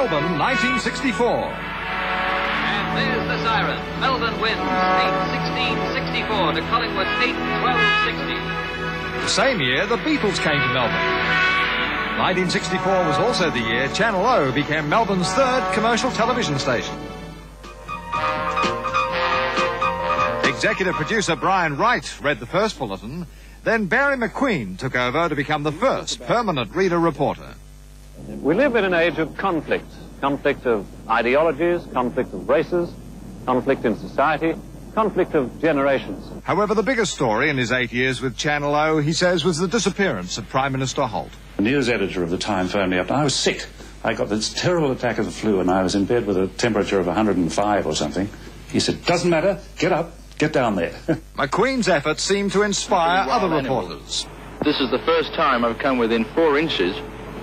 Melbourne, 1964. And there's the siren. Melbourne wins 8-16-64 to Collingwood 8-12-60. The same year, the Beatles came to Melbourne. 1964 was also the year Channel O became Melbourne's third commercial television station. Executive producer Brian Wright read the first bulletin. Then Barry McQueen took over to become the first permanent reader reporter. We live in an age of conflict. Conflict of ideologies, conflict of races, conflict in society, conflict of generations. However, the biggest story in his 8 years with Channel O, he says, was the disappearance of Prime Minister Holt. The news editor of the time phoned me up, and I was sick. I got this terrible attack of the flu, and I was in bed with a temperature of 105 or something. He said, "Doesn't matter, get up. Get down there." McQueen's efforts seemed to inspire other reporters. This is the first time I've come within 4 inches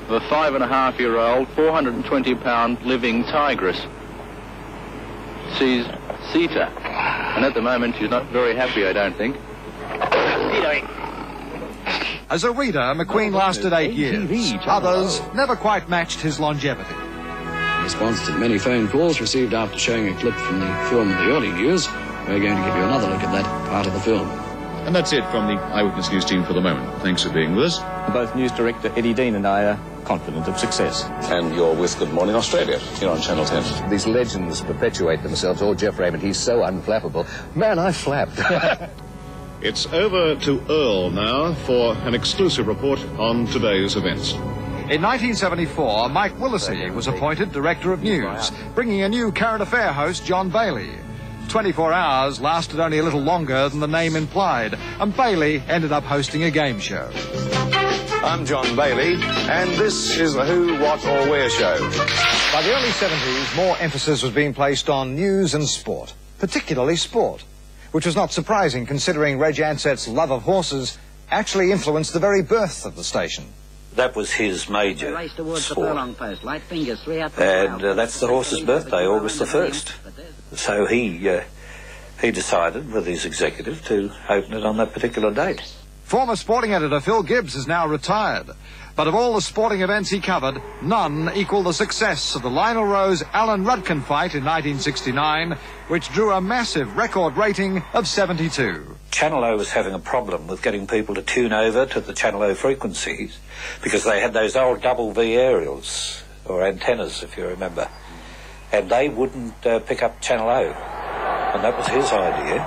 of a 5.5-year-old, 420-pound living tigress. She's Sita, and at the moment she's not very happy, I don't think. As a reader, McQueen lasted 8 years. Others never quite matched his longevity. In response to the many phone calls received after showing a clip from the film The Early News, we're going to give you another look at that part of the film. And that's it from the Eyewitness News team for the moment. Thanks for being with us. Both news director Eddie Dean and I are confident of success. And you're with Good Morning Australia here on Channel 10. These legends perpetuate themselves. Oh, Geoff Raymond, he's so unflappable. Man, I flapped. It's over to Earl now for an exclusive report on today's events. In 1974, Mike Willesee was appointed Director of News, bringing a new current affair host, John Bailey. 24 hours lasted only a little longer than the name implied, and Bailey ended up hosting a game show. I'm John Bailey, and this is the Who, What or Where show. By the early 70s, more emphasis was being placed on news and sport, particularly sport, which was not surprising considering Reg Anset's love of horses actually influenced the very birth of the station. That was his major sport. And that's the horse's birthday, August the 1st. So he decided with his executive to open it on that particular date. Former sporting editor Phil Gibbs is now retired. But of all the sporting events he covered, none equal the success of the Lionel Rose-Alan Rudkin fight in 1969, which drew a massive record rating of 72. Channel O was having a problem with getting people to tune over to the Channel O frequencies because they had those old double V aerials, or antennas, if you remember, and they wouldn't pick up Channel O. And that was his idea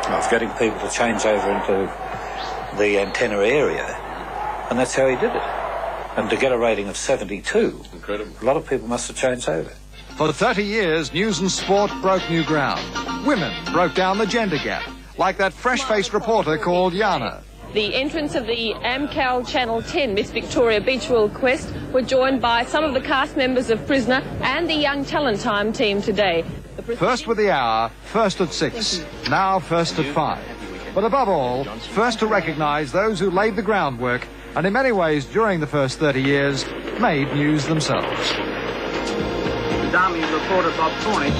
of getting people to change over into the antenna area, and that's how he did it. And to get a rating of 72, incredible. A lot of people must have changed over. For 30 years, news and sport broke new ground. Women broke down the gender gap, like that fresh-faced reporter called Jana. The entrance of the AmCal Channel 10 Miss Victoria Beach World Quest were joined by some of the cast members of Prisoner and the Young Talent Time team today. First with the hour, first at 6, now first at 5. But above all, first to recognise those who laid the groundwork and in many ways during the first 30 years made news themselves. The Army reporter Bob Cornish.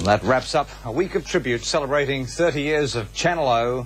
That wraps up a week of tribute celebrating 30 years of Channel O